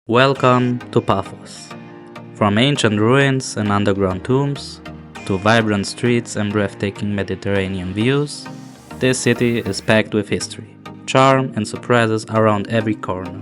Welcome to Paphos. From ancient ruins and underground tombs, to vibrant streets and breathtaking Mediterranean views, this city is packed with history, charm and surprises around every corner.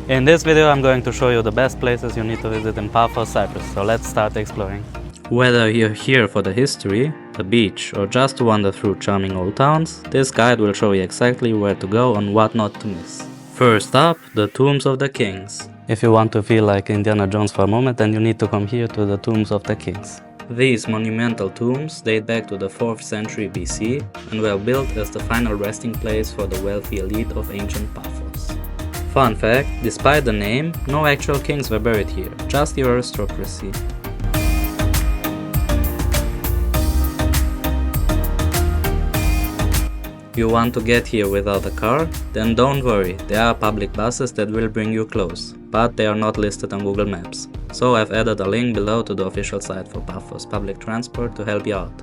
In this video I'm going to show you the best places you need to visit in Paphos, Cyprus, so let's start exploring. Whether you're here for the history, the beach, or just to wander through charming old towns, this guide will show you exactly where to go and what not to miss. First up, the tombs of the kings. If you want to feel like Indiana Jones for a moment, then you need to come here to the tombs of the kings. These monumental tombs date back to the 4th century BC and were built as the final resting place for the wealthy elite of ancient Paphos. Fun fact, despite the name, no actual kings were buried here, just the aristocracy. You want to get here without a car? Then don't worry, there are public buses that will bring you close, but they are not listed on Google Maps. So I've added a link below to the official site for Paphos public transport to help you out.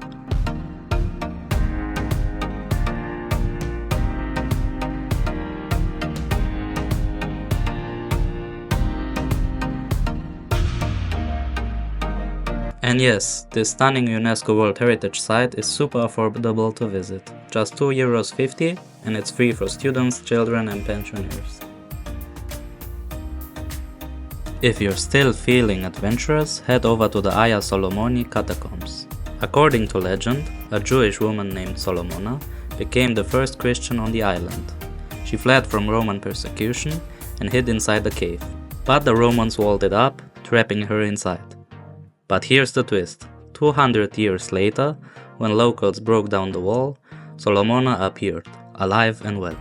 And yes, this stunning UNESCO World Heritage Site is super affordable to visit, just €2.50, and it's free for students, children and pensioners. If you're still feeling adventurous, head over to the Agia Solomonia Catacombs. According to legend, a Jewish woman named Solomonia became the first Christian on the island. She fled from Roman persecution and hid inside the cave, but the Romans walled it up, trapping her inside. But here's the twist. 200 years later, when locals broke down the wall, Solomonia appeared, alive and well.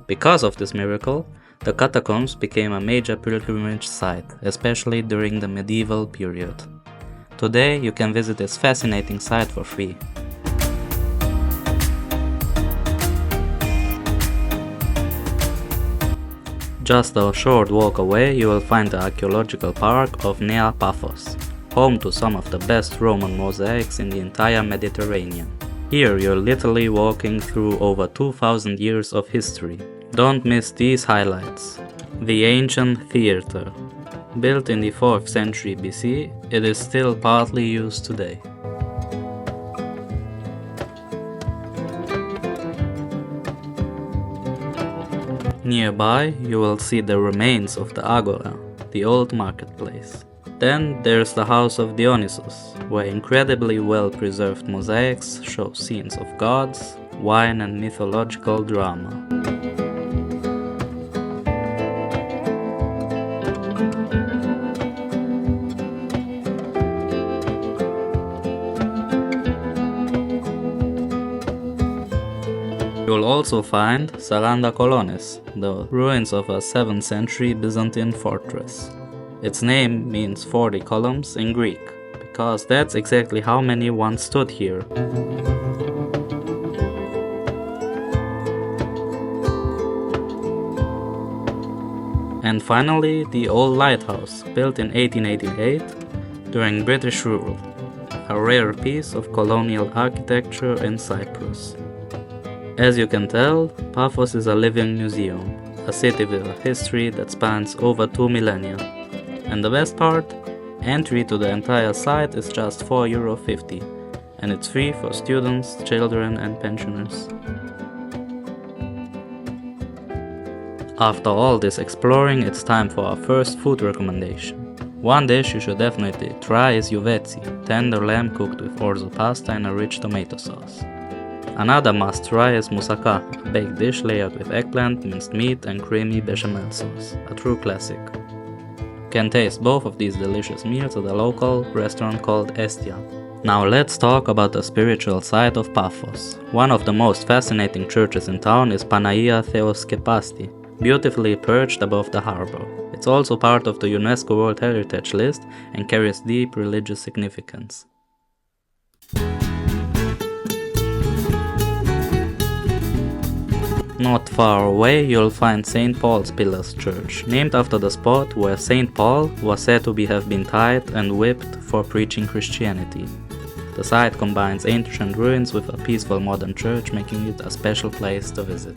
Because of this miracle, the catacombs became a major pilgrimage site, especially during the medieval period. Today, you can visit this fascinating site for free. Just a short walk away, you will find the archaeological park of Nea Paphos, home to some of the best Roman mosaics in the entire Mediterranean. Here you're literally walking through over 2000 years of history. Don't miss these highlights. The ancient theater. Built in the 4th century BC, it is still partly used today. Nearby you will see the remains of the Agora, the old marketplace. Then there's the house of Dionysus, where incredibly well-preserved mosaics show scenes of gods, wine and mythological drama. You'll also find Saranda Kolones, the ruins of a 7th century Byzantine fortress. Its name means 40 columns in Greek, because that's exactly how many once stood here. And finally, the old lighthouse, built in 1888 during British rule, a rare piece of colonial architecture in Cyprus. As you can tell, Paphos is a living museum, a city with a history that spans over 2 millennia. And the best part? Entry to the entire site is just €4.50, and it's free for students, children and pensioners. After all this exploring, it's time for our first food recommendation. One dish you should definitely try is Giouvetsi, tender lamb cooked with orzo pasta and a rich tomato sauce. Another must try is Moussaka, a baked dish layered with eggplant, minced meat and creamy bechamel sauce, a true classic. You can taste both of these delicious meals at a local restaurant called Agia. Now let's talk about the spiritual side of Paphos. One of the most fascinating churches in town is Panagia Theoskepasti, beautifully perched above the harbor. It's also part of the UNESCO World Heritage List and carries deep religious significance. Not far away you'll find St. Paul's Pillars Church, named after the spot where St. Paul was said to have been tied and whipped for preaching Christianity. The site combines ancient ruins with a peaceful modern church, making it a special place to visit.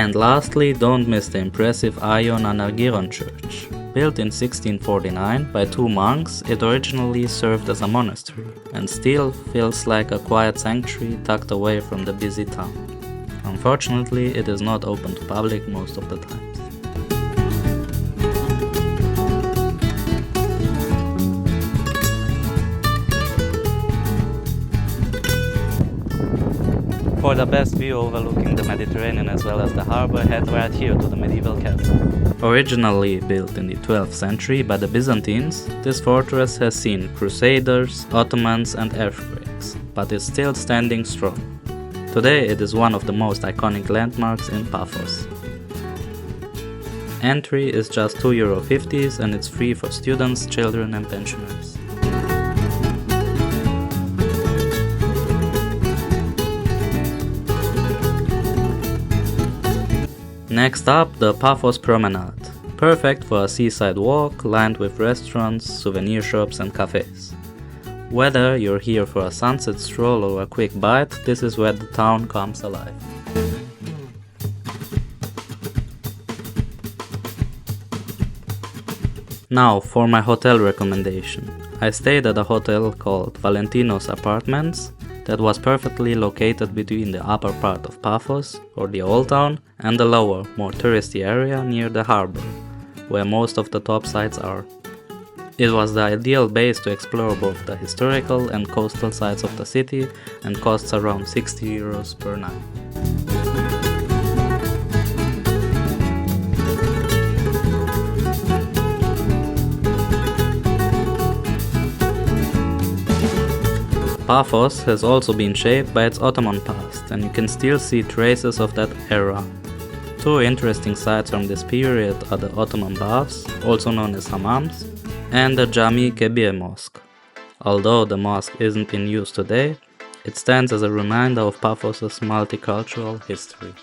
And lastly, don't miss the impressive Agion Anargyron church. Built in 1649 by two monks, it originally served as a monastery and still feels like a quiet sanctuary tucked away from the busy town. Unfortunately, it is not open to public most of the times. For the best view overlooking the Mediterranean as well as the harbor, head right here to the medieval castle. Originally built in the 12th century by the Byzantines, this fortress has seen crusaders, Ottomans and earthquakes, but is still standing strong. Today it is one of the most iconic landmarks in Paphos. Entry is just €2.50 and it's free for students, children and pensioners. Next up, the Paphos Promenade. Perfect for a seaside walk lined with restaurants, souvenir shops and cafes. Whether you're here for a sunset stroll or a quick bite, this is where the town comes alive. Now for my hotel recommendation. I stayed at a hotel called Valentino's Apartments that was perfectly located between the upper part of Paphos, or the Old Town, and the lower, more touristy area near the harbor, where most of the top sites are. It was the ideal base to explore both the historical and coastal sides of the city and costs around €60 per night. Paphos has also been shaped by its Ottoman past, and you can still see traces of that era. Two interesting sites from this period are the Ottoman baths, also known as hammams, and the Djami Kebir Mosque. Although the mosque isn't in use today, it stands as a reminder of Paphos' multicultural history.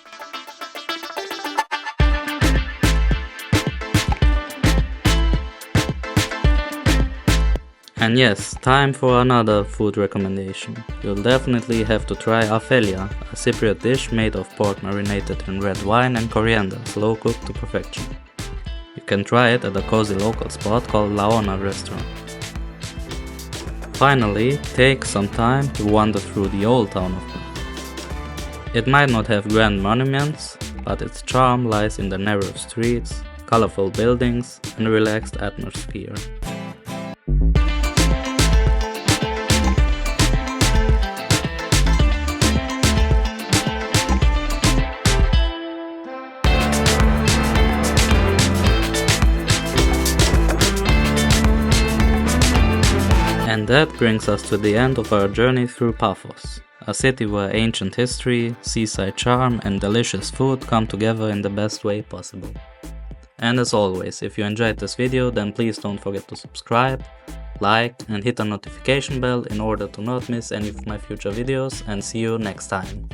And yes, time for another food recommendation. You'll definitely have to try Afelia, a Cypriot dish made of pork marinated in red wine and coriander, slow cooked to perfection. You can try it at a cozy local spot called Laona restaurant. Finally, take some time to wander through the old town of Paphos. It might not have grand monuments, but its charm lies in the narrow streets, colorful buildings, and relaxed atmosphere. And that brings us to the end of our journey through Paphos, a city where ancient history, seaside charm and delicious food come together in the best way possible. And as always, if you enjoyed this video, then please don't forget to subscribe, like and hit the notification bell in order to not miss any of my future videos, and see you next time.